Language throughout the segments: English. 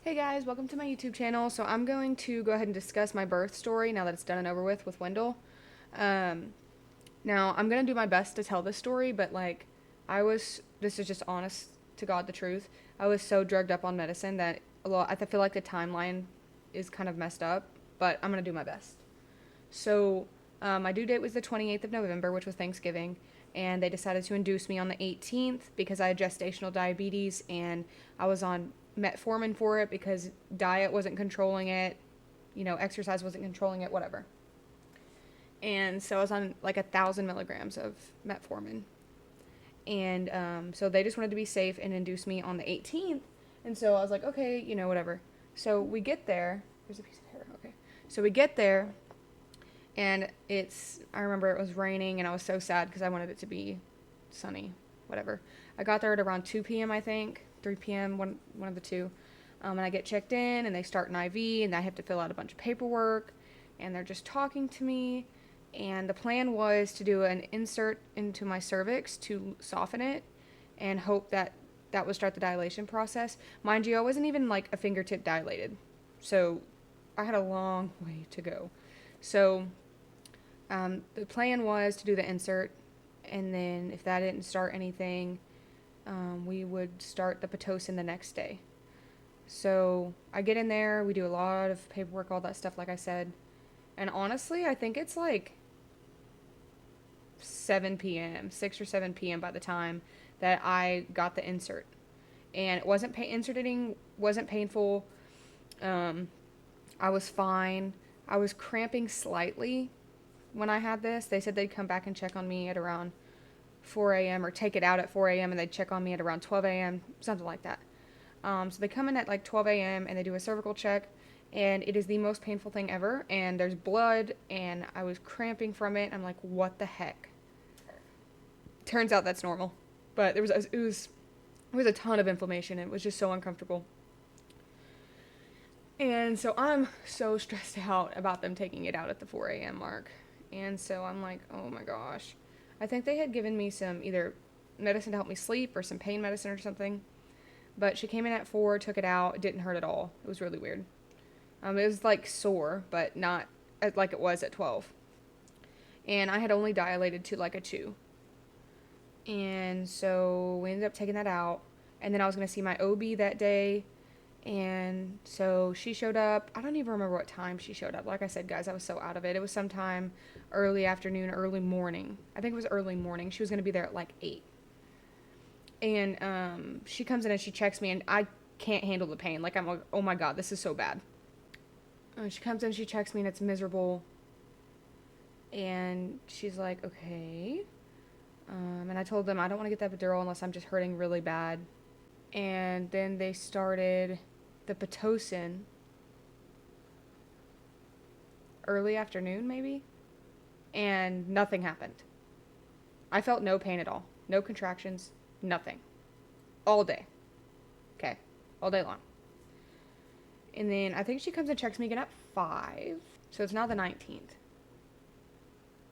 Hey guys, welcome to my YouTube channel. So I'm going to go ahead and discuss my birth story now that it's done and over with Wendell. Um, Now I'm gonna do my best to tell this story, but this is just honest to God the truth. I was so drugged up on medicine that I feel like the timeline is kind of messed up, but I'm gonna do my best. So my due date was the 28th of November, which was Thanksgiving, and they decided to induce me on the 18th because I had gestational diabetes and I was on metformin for it because diet wasn't controlling it, exercise wasn't controlling it, whatever. And so I was on like 1,000 milligrams of metformin. And so they just wanted to be safe and induce me on the 18th. And so I was like, okay, whatever. So we get there. There's a piece of hair. Okay. So we get there, and I remember it was raining, and I was so sad because I wanted it to be sunny, whatever. I got there at around 2 p.m., I think, 3 p.m., one of the two. And I get checked in, and they start an IV, and I have to fill out a bunch of paperwork, and they're just talking to me. And the plan was to do an insert into my cervix to soften it and hope that that would start the dilation process. Mind you, I wasn't even like a fingertip dilated. So I had a long way to go. So the plan was to do the insert, and then if that didn't start anything, we would start the Pitocin the next day. So I get in there, we do a lot of paperwork, all that stuff, like I said. And honestly, I think it's like 7 p.m., 6 or 7 p.m. by the time that I got the insert. And it wasn't inserting wasn't painful. Um, I was fine. I was cramping slightly when I had this. They said they'd come back and check on me at around 4 a.m. or take it out at 4 a.m. and they'd check on me at around 12 a.m., something like that. So they come in at like 12 a.m. and they do a cervical check, and it is the most painful thing ever. And there's blood, and I was cramping from it. I'm like, what the heck? Turns out that's normal, but it was a ton of inflammation. It was just so uncomfortable. And so I'm so stressed out about them taking it out at the 4 a.m. mark. And so I'm like, oh my gosh. I think they had given me some either medicine to help me sleep or some pain medicine or something. But she came in at 4, took it out. It didn't hurt at all. It was really weird. It was like sore, but not like it was at 12. And I had only dilated to like a 2. And so we ended up taking that out. And then I was going to see my OB that day. And so she showed up. I don't even remember what time she showed up. Like I said, guys, I was so out of it. It was sometime early afternoon, early morning. I think it was early morning. She was going to be there at like 8. And she comes in and she checks me, and I can't handle the pain. Like, I'm like, oh my God, this is so bad. She comes in, she checks me, and it's miserable. And she's like, okay. And I told them I don't want to get that epidural unless I'm just hurting really bad. And then they started the Pitocin early afternoon, maybe, and nothing happened. I felt no pain at all, no contractions, nothing, all day. Okay, all day long. And then I think she comes and checks me again at 5, so it's now the 19th.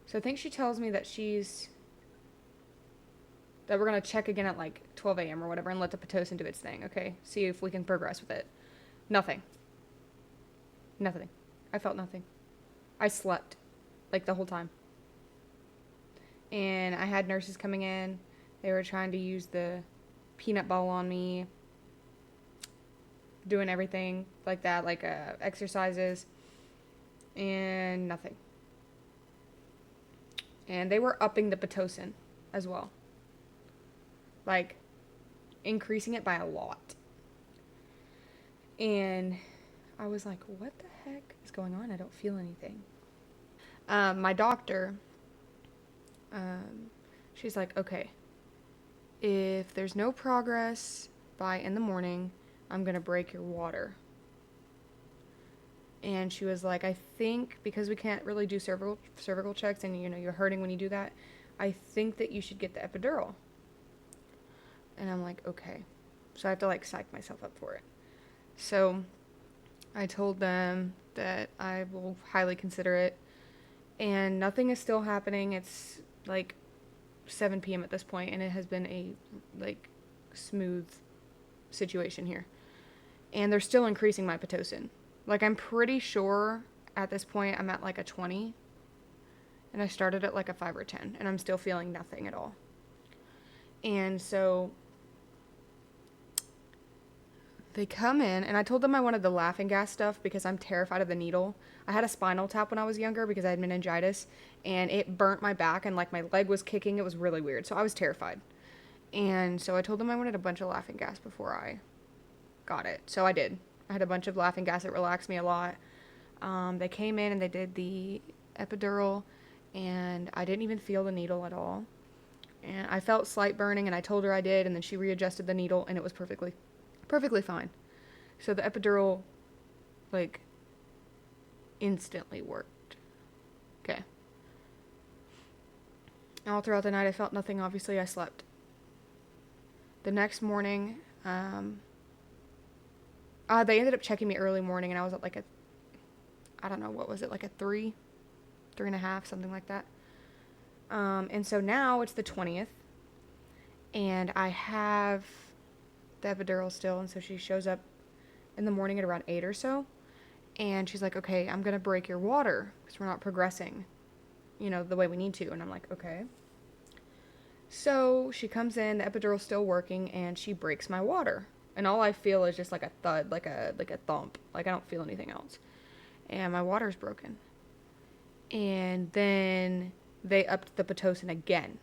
So I think she tells me that we're gonna check again at like 12 a.m. or whatever and let the Pitocin do its thing. Okay, see if we can progress with it. Nothing. Nothing. I felt nothing. I slept like the whole time. And I had nurses coming in. They were trying to use the peanut ball on me, doing everything like that, like exercises, and nothing. And they were upping the Pitocin as well, like increasing it by a lot. And I was like, what the heck is going on? I don't feel anything. My doctor, she's like, okay, if there's no progress by in the morning, I'm going to break your water. And she was like, I think because we can't really do cervical checks and you're hurting when you do that, I think that you should get the epidural. And I'm like, okay. So I have to like psych myself up for it. So I told them that I will highly consider it. And nothing is still happening. It's like 7 p.m. at this point, and it has been a like smooth situation here. and they're still increasing my Pitocin. Like, I'm pretty sure at this point I'm at like a 20, and I started at like a 5 or 10, and I'm still feeling nothing at all. And so they come in, and I told them I wanted the laughing gas stuff because I'm terrified of the needle. I had a spinal tap when I was younger because I had meningitis, and it burnt my back, and like my leg was kicking. It was really weird, so I was terrified. And so I told them I wanted a bunch of laughing gas before I got it. So I did. I had a bunch of laughing gas. It relaxed me a lot. They came in and they did the epidural, and I didn't even feel the needle at all. And I felt slight burning, and I told her I did, and then she readjusted the needle, and it was perfectly fine. So the epidural, like, instantly worked. Okay. All throughout the night, I felt nothing. Obviously, I slept. The next morning, they ended up checking me early morning, and I was at like I don't know, what was it, like a 3.5, something like that. And so now it's the 20th, and I have the epidural still, and so she shows up in the morning at around 8 or so, and she's like, okay, I'm gonna break your water because we're not progressing, the way we need to. And I'm like, okay. So she comes in, the epidural's still working, and she breaks my water, and all I feel is just like a thud, like a thump. Like, I don't feel anything else, and my water's broken. And then they upped the Pitocin again.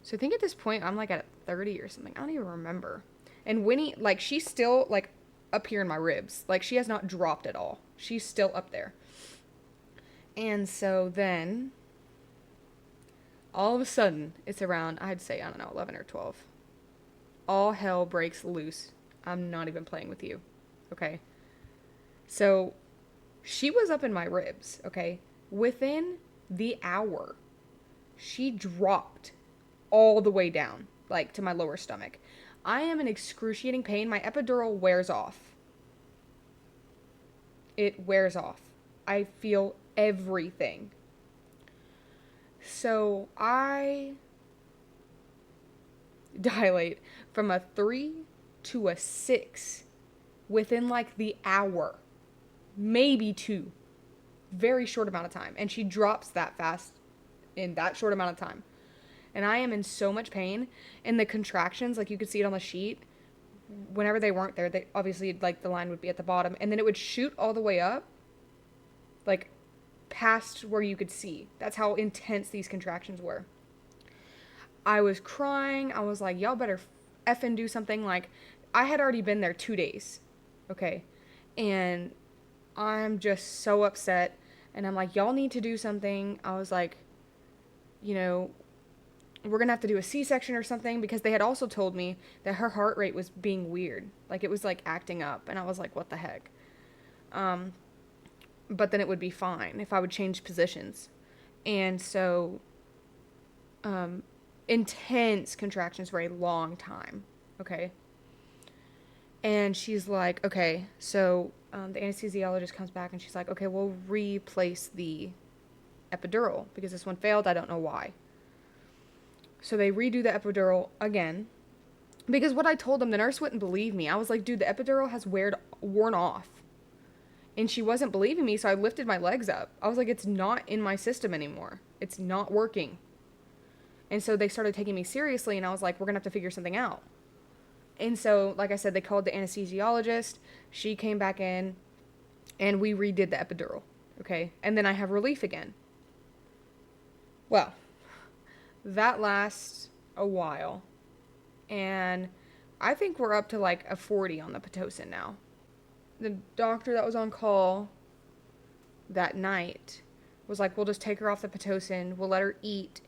So I think at this point I'm like at 30 or something. I don't even remember. And Winnie, like, she's still like up here in my ribs. Like, she has not dropped at all. She's still up there. And so then all of a sudden, it's around, I'd say, I don't know, 11 or 12. All hell breaks loose. I'm not even playing with you. Okay. So she was up in my ribs. Okay. Within the hour, she dropped all the way down, like to my lower stomach. I am in excruciating pain. My epidural wears off. It wears off. I feel everything. So I dilate from a 3 to a 6 within like the hour, maybe 2. Very short amount of time. And she drops that fast in that short amount of time. And I am in so much pain. And the contractions, like, you could see it on the sheet, whenever they weren't there, they obviously, like, the line would be at the bottom, and then it would shoot all the way up, like, past where you could see. That's how intense these contractions were. I was crying. I was like, y'all better effing do something. Like, I had already been there 2 days. Okay. And I'm just so upset. And I'm like, y'all need to do something. I was like, we're going to have to do a C-section or something, because they had also told me that her heart rate was being weird. Like, it was like acting up. And I was like, what the heck? But then it would be fine if I would change positions. And so, intense contractions for a long time. Okay. And she's like, okay, so the anesthesiologist comes back and she's like, okay, we'll replace the epidural because this one failed. I don't know why. So they redo the epidural again, because what I told them, the nurse wouldn't believe me. I was like, dude, the epidural has worn off. And she wasn't believing me, so I lifted my legs up. I was like, it's not in my system anymore. It's not working. And so they started taking me seriously, and I was like, we're going to have to figure something out. And so, like I said, they called the anesthesiologist. She came back in, and we redid the epidural. Okay? And then I have relief again. Well, that lasts a while. And I think we're up to like a 40 on the Pitocin now. The doctor that was on call that night was like, we'll just take her off the Pitocin, we'll let her eat,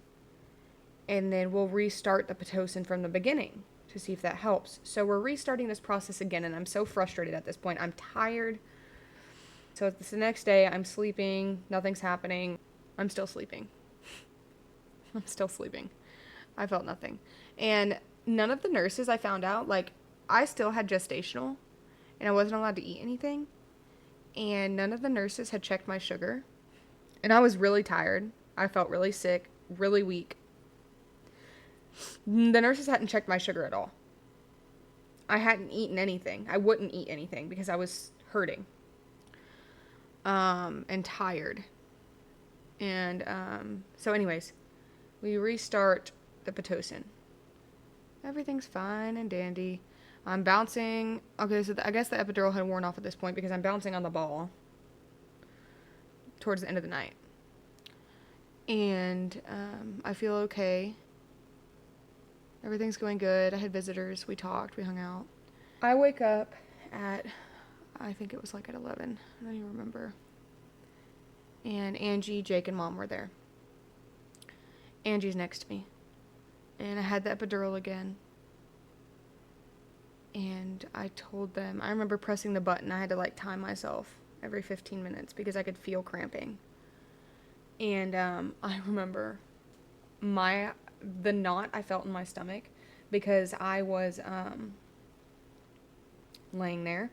and then we'll restart the Pitocin from the beginning to see if that helps. So we're restarting this process again, and I'm so frustrated at this point. I'm tired. So it's the next day, I'm sleeping, nothing's happening. I'm still sleeping. I felt nothing. And none of the nurses, I found out, like, I still had gestational, and I wasn't allowed to eat anything. And none of the nurses had checked my sugar. And I was really tired. I felt really sick, really weak. The nurses hadn't checked my sugar at all. I hadn't eaten anything. I wouldn't eat anything because I was hurting and tired. And so anyways, we restart the Pitocin. Everything's fine and dandy. I'm bouncing. Okay, so I guess the epidural had worn off at this point because I'm bouncing on the ball towards the end of the night. And I feel okay. Everything's going good. I had visitors. We talked. We hung out. I wake up at, I think it was like at 11. I don't even remember. And Angie, Jake, and Mom were there. Angie's next to me. And I had the epidural again. And I told them, I remember pressing the button. I had to like time myself every 15 minutes because I could feel cramping. And I remember the knot I felt in my stomach because I was laying there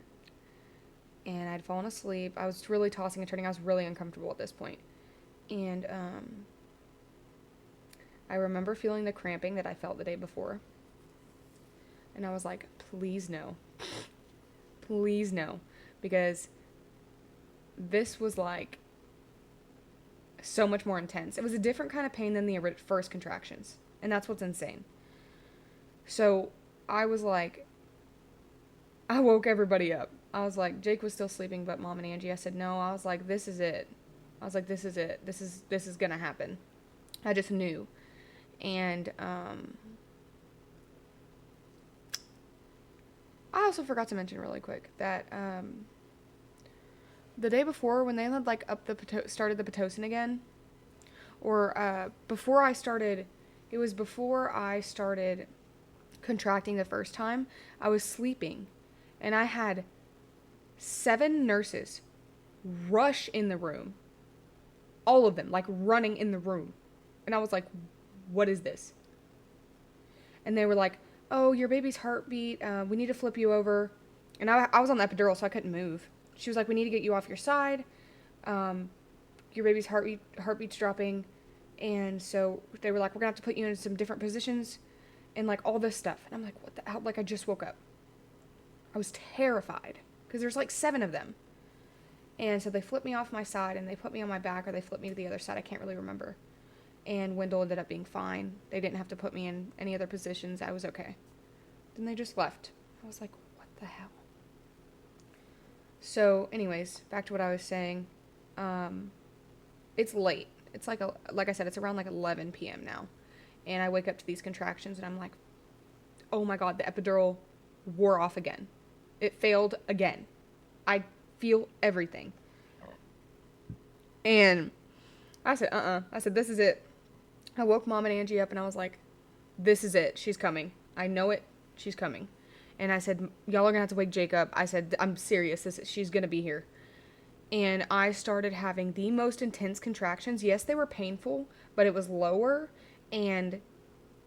and I'd fallen asleep. I was really tossing and turning. I was really uncomfortable at this point. And I remember feeling the cramping that I felt the day before. And I was like, please no. Please no. Because this was like so much more intense. It was a different kind of pain than the first contractions. And that's what's insane. So I was like, I woke everybody up. I was like, Jake was still sleeping, but Mom and Angie, I said, no. I was like, this is it. I was like, this is it. This is going to happen. I just knew. And I also forgot to mention really quick that the day before when they had like started the Pitocin again, or before I started, it was before I started contracting the first time, I was sleeping and I had 7 nurses rush in the room. All of them, like running in the room. And I was like, what is this? And they were like, oh, your baby's heartbeat, we need to flip you over. And I was on the epidural, so I couldn't move. She was like, we need to get you off your side. Your baby's heartbeat's dropping. And so they were like, we're going to have to put you in some different positions and like all this stuff. And I'm like, what the hell? Like I just woke up. I was terrified because there's like 7 of them. And so they flipped me off my side and they put me on my back or they flipped me to the other side. I can't really remember. And Wendell ended up being fine. They didn't have to put me in any other positions. I was okay. Then they just left. I was like, what the hell? So anyways, back to what I was saying. It's late. It's like I said, it's around like 11 p.m. now. And I wake up to these contractions and I'm like, oh my God, the epidural wore off again. It failed again. I feel everything. And I said, I said, this is it. I woke Mom and Angie up and I was like, this is it. She's coming. I know it. She's coming. And I said, y'all are going to have to wake Jake up. I said, I'm serious. She's going to be here. And I started having the most intense contractions. Yes, they were painful, but it was lower. And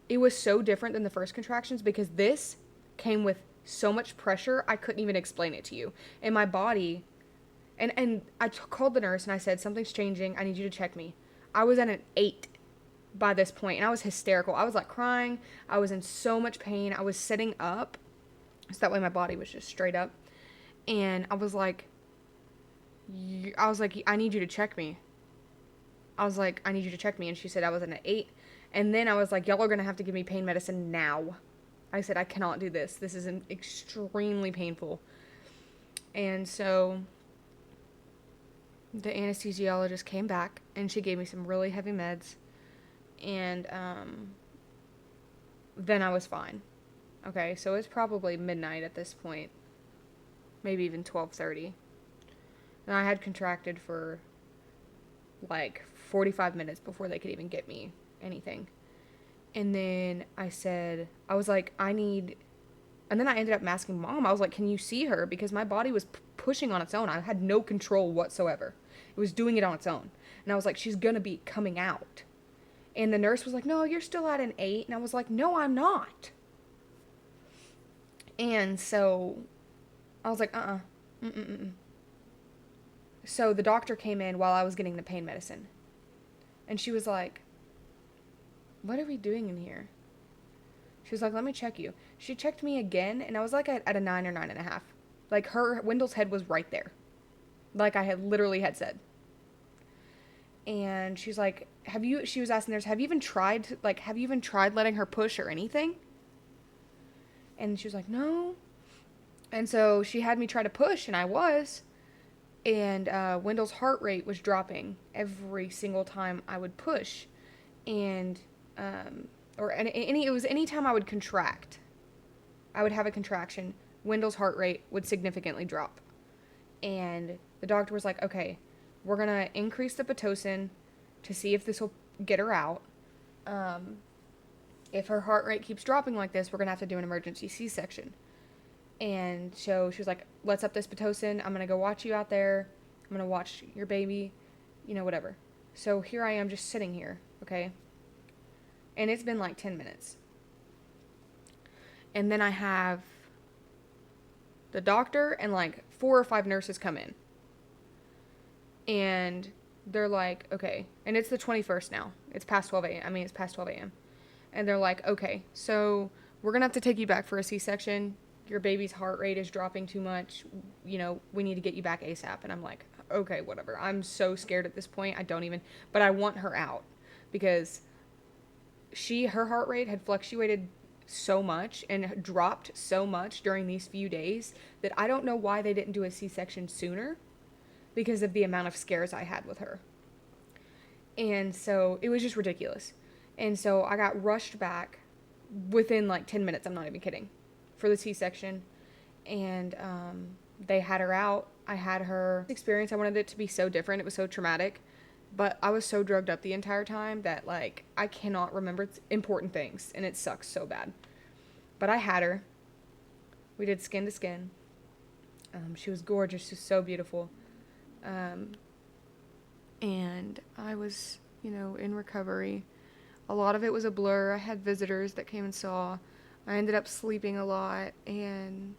it was so different than the first contractions because this came with so much pressure, I couldn't even explain it to you. And my body, and I called the nurse and I said, something's changing. I need you to check me. I was at an 8 by this point, and I was hysterical. I was like crying. I was in so much pain. I was sitting up, so that way my body was just straight up. And I was like, I need you to check me. I was like, I need you to check me. And she said I was in an 8. And then I was like, y'all are going to have to give me pain medicine now. I said, I cannot do this. This is extremely painful. And so the anesthesiologist came back and she gave me some really heavy meds. And then I was fine. Okay, so it's probably midnight at this point. Maybe even 12:30. And I had contracted for like 45 minutes before they could even get me anything. And then I was like, and then I ended up asking Mom. I was like, can you see her? Because my body was pushing on its own. I had no control whatsoever. It was doing it on its own. And I was like, she's going to be coming out. And the nurse was like, no, you're still at an 8. And I was like, no, I'm not. And so I was like, So the doctor came in while I was getting the pain medicine. And she was like, what are we doing in here? She was like, let me check you. She checked me again, and I was like at a 9 or 9.5. Like, Wendell's head was right there. Like I had literally had said. And she's like, she was asking nurse, have you even tried letting her push or anything? And she was like, no. And so she had me try to push, and I was. And Wendell's heart rate was dropping every single time I would push. And, it was any time I would contract, I would have a contraction, Wendell's heart rate would significantly drop. And the doctor was like, okay, we're going to increase the Pitocin to see if this will get her out. If her heart rate keeps dropping like this, we're going to have to do an emergency C-section. And so she was like, let's up this Pitocin. I'm going to go watch you out there. I'm going to watch your baby, whatever. So here I am just sitting here, okay? And it's been like 10 minutes. And then I have the doctor and like 4 or 5 nurses come in. And they're like, okay. And it's the 21st now. It's past 12 a.m. It's past 12 a.m. And they're like, okay, so we're going to have to take you back for a C-section. Your baby's heart rate is dropping too much. We need to get you back ASAP. And I'm like, okay, whatever. I'm so scared at this point. But I want her out because her heart rate had fluctuated so much and dropped so much during these few days that I don't know why they didn't do a C-section sooner because of the amount of scares I had with her. And so it was just ridiculous. And so I got rushed back within like 10 minutes, I'm not even kidding, for the C-section. And they had her out. I had her experience. I wanted it to be so different. It was so traumatic. But I was so drugged up the entire time that, like, I cannot remember important things. And it sucks so bad. But I had her. We did skin to skin. She was gorgeous. She was so beautiful. And I was, in recovery. A lot of it was a blur. I had visitors that came and saw. I ended up sleeping a lot. And,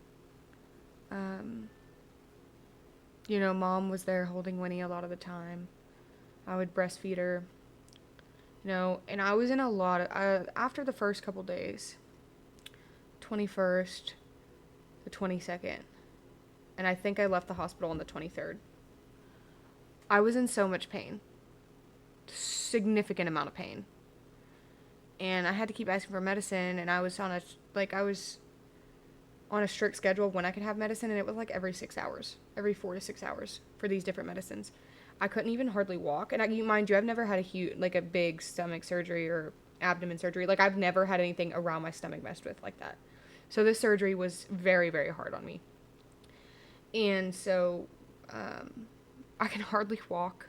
Mom was there holding Winnie a lot of the time. I would breastfeed her, and I was in a lot of, after the first couple days, 21st, the 22nd, and I think I left the hospital on the 23rd. I was in so much pain, significant amount of pain, and I had to keep asking for medicine, and I was on a strict schedule of when I could have medicine, and it was like every 6 hours, every 4 to 6 hours for these different medicines. I couldn't even hardly walk. And mind you, I've never had a big stomach surgery or abdomen surgery. Like, I've never had anything around my stomach messed with like that. So this surgery was very, very hard on me. And so, I could hardly walk.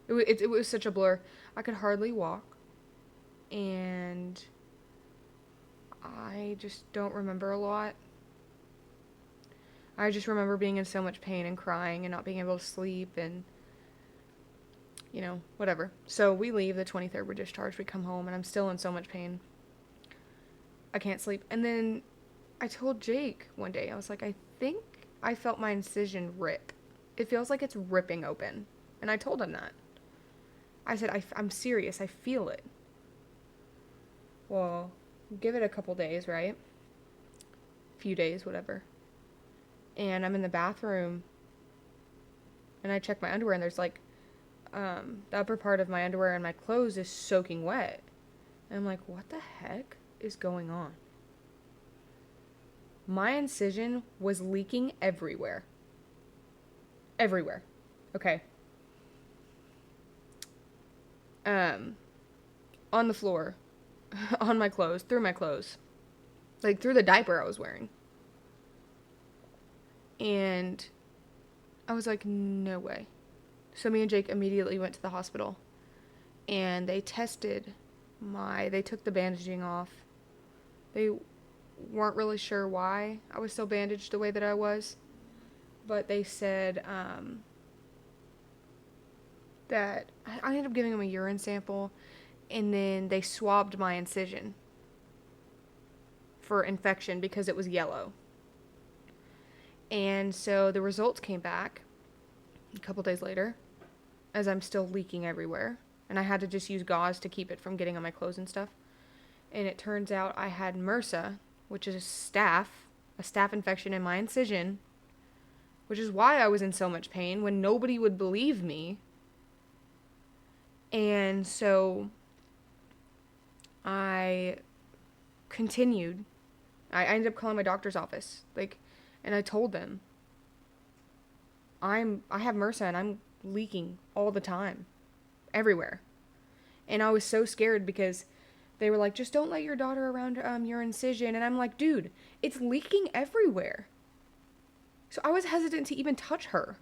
It was such a blur. I could hardly walk. And I just don't remember a lot. I just remember being in so much pain and crying and not being able to sleep and whatever. So we leave the 23rd, we're discharged, we come home, and I'm still in so much pain. I can't sleep. And then I told Jake one day, I was like, I think I felt my incision rip. It feels like it's ripping open. And I told him that. I said, I'm serious, I feel it. Well, give it a couple days, right? Few days, whatever. And I'm in the bathroom, and I check my underwear, and there's like, the upper part of my underwear and my clothes is soaking wet. And I'm like, what the heck is going on? My incision was leaking everywhere. Everywhere. Okay. On the floor. On my clothes. Through my clothes. Like, through the diaper I was wearing. And I was like, no way. So me and Jake immediately went to the hospital, and they took the bandaging off. They weren't really sure why I was still bandaged the way that I was, but they said that I ended up giving them a urine sample, and then they swabbed my incision for infection because it was yellow. And so the results came back a couple days later, as I'm still leaking everywhere. And I had to just use gauze to keep it from getting on my clothes and stuff. And it turns out I had MRSA, which is a staph infection in my incision, which is why I was in so much pain when nobody would believe me. And so I continued. I ended up calling my doctor's office, and I told them, I have MRSA and I'm leaking all the time, everywhere. And I was so scared because they were like, just don't let your daughter around your incision. And I'm like, dude, it's leaking everywhere. So I was hesitant to even touch her.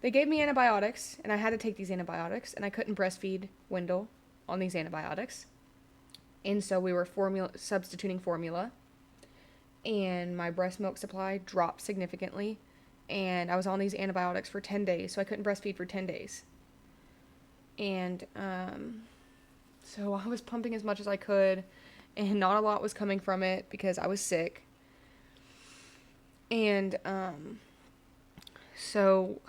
They gave me antibiotics, and I had to take these antibiotics, and I couldn't breastfeed Wendell on these antibiotics. And so we were substituting formula, and my breast milk supply dropped significantly, and I was on these antibiotics for 10 days, so I couldn't breastfeed for 10 days. And so I was pumping as much as I could, and not a lot was coming from it because I was sick. And so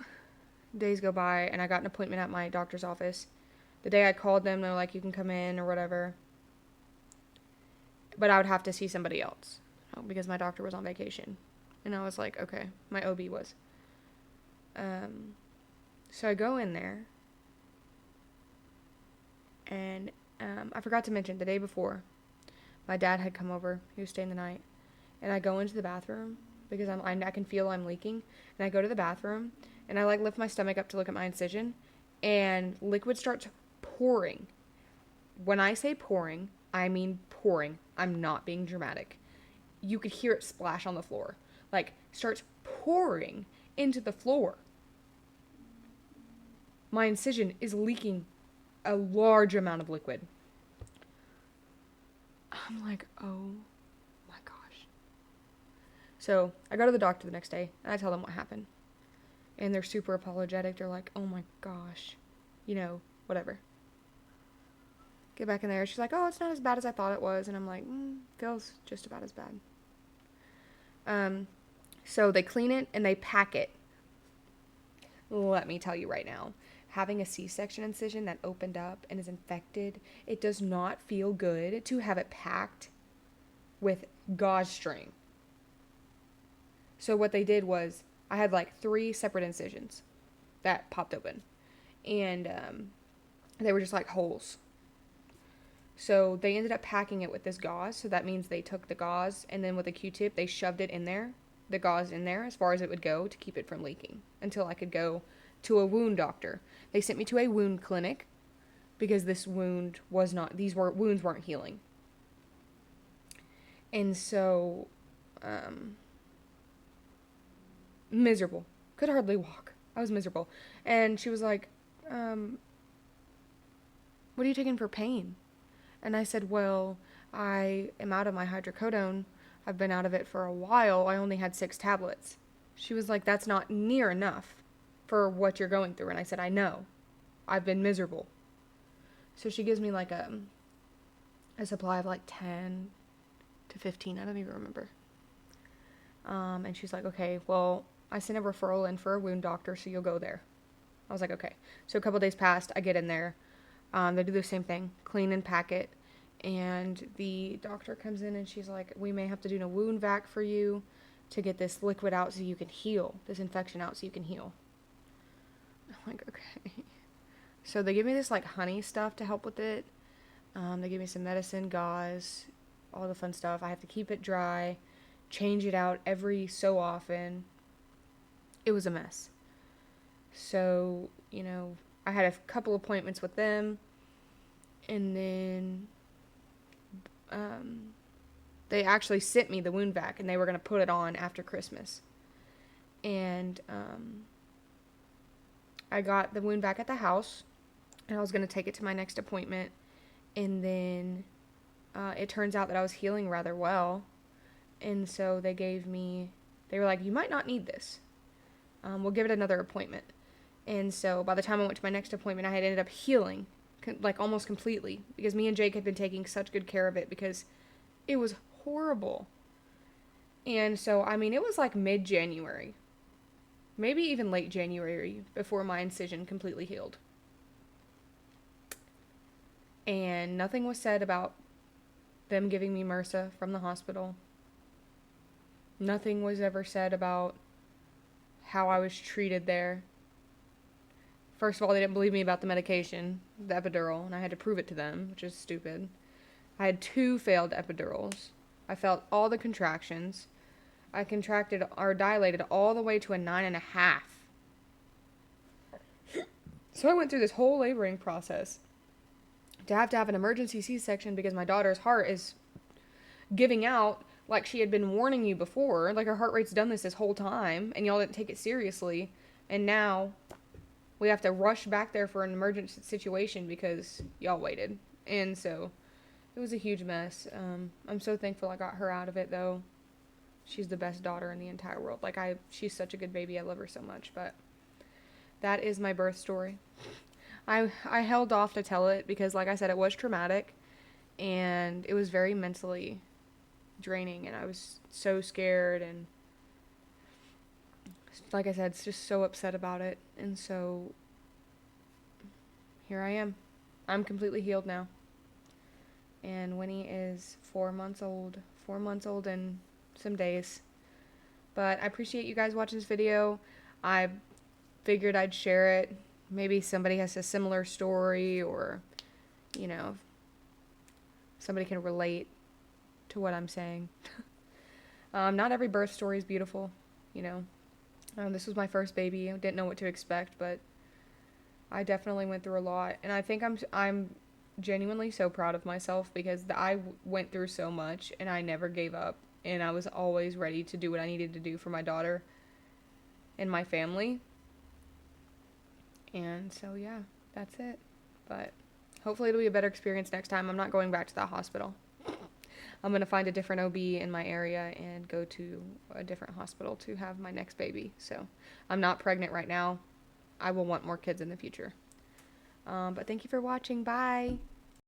days go by, and I got an appointment at my doctor's office. The day I called them, they were like, you can come in or whatever. But I would have to see somebody else because my doctor was on vacation. And I was like, okay, my OB was. So I go in there, and I forgot to mention, the day before, my dad had come over. He was staying the night. And I go into the bathroom because I can feel I'm leaking. And I go to the bathroom, and I lift my stomach up to look at my incision, and liquid starts pouring. When I say pouring, I mean pouring. I'm not being dramatic. You could hear it splash on the floor. Starts pouring into the floor. My incision is leaking a large amount of liquid. I'm like, oh my gosh. So I go to the doctor the next day, and I tell them what happened. And they're super apologetic. They're like, oh my gosh. Whatever. Get back in there. She's like, oh, it's not as bad as I thought it was. And I'm like, feels just about as bad. So they clean it and they pack it. Let me tell you right now, having a C-section incision that opened up and is infected, it does not feel good to have it packed with gauze string. So what they did was, I had 3 separate incisions that popped open. And they were just holes. So they ended up packing it with this gauze. So that means they took the gauze, and then with a Q-tip, they shoved it in there, the gauze in there, as far as it would go to keep it from leaking until I could go to a wound doctor. They sent me to a wound clinic because these wounds weren't healing. And so, miserable. Could hardly walk. I was miserable. And she was like, what are you taking for pain? And I said, well, I am out of my hydrocodone. I've been out of it for a while. I only had 6 tablets. She was like, that's not near enough for what you're going through. And I said, I know. I've been miserable. So she gives me a supply of 10 to 15. I don't even remember. And she's like, okay, well, I sent a referral in for a wound doctor, so you'll go there. I was like, okay. So a couple days passed. I get in there. They do the same thing, clean and pack it. And the doctor comes in and she's like, we may have to do a wound vac for you to get this liquid out so you can heal, this infection out so you can heal. I'm like, okay. So they give me this honey stuff to help with it. They give me some medicine, gauze, all the fun stuff. I have to keep it dry, change it out every so often. It was a mess. So, I had a couple appointments with them, and then they actually sent me the wound vac, and they were going to put it on after Christmas. And I got the wound vac at the house, and I was going to take it to my next appointment, and then it turns out that I was healing rather well, and so they were like, you might not need this. We'll give it another appointment. And so by the time I went to my next appointment, I had ended up healing, almost completely, because me and Jake had been taking such good care of it because it was horrible. And so, it was mid-January, maybe even late January, before my incision completely healed. And nothing was said about them giving me MRSA from the hospital. Nothing was ever said about how I was treated there. First of all, they didn't believe me about the medication, the epidural, and I had to prove it to them, which is stupid. I had 2 failed epidurals. I felt all the contractions. I contracted or dilated all the way to a 9.5. So I went through this whole laboring process to have an emergency C-section because my daughter's heart is giving out like she had been warning you before. Like her heart rate's done this whole time and y'all didn't take it seriously. And now we have to rush back there for an emergency situation because y'all waited. And so it was a huge mess. I'm so thankful I got her out of it though. She's the best daughter in the entire world. She's such a good baby. I love her so much. But that is my birth story. I held off to tell it because, like I said, it was traumatic and it was very mentally draining, and I was so scared and, like I said, just so upset about it. And so here I am. I'm completely healed now. And Winnie is 4 months old. 4 months old and some days. But I appreciate you guys watching this video. I figured I'd share it. Maybe somebody has a similar story, or, somebody can relate to what I'm saying. Not every birth story is beautiful, This was my first baby. I didn't know what to expect, but I definitely went through a lot. And I think I'm genuinely so proud of myself because I went through so much and I never gave up. And I was always ready to do what I needed to do for my daughter and my family. And so, yeah, that's it. But hopefully it'll be a better experience next time. I'm not going back to that hospital. I'm going to find a different OB in my area and go to a different hospital to have my next baby. So I'm not pregnant right now. I will want more kids in the future. But thank you for watching. Bye.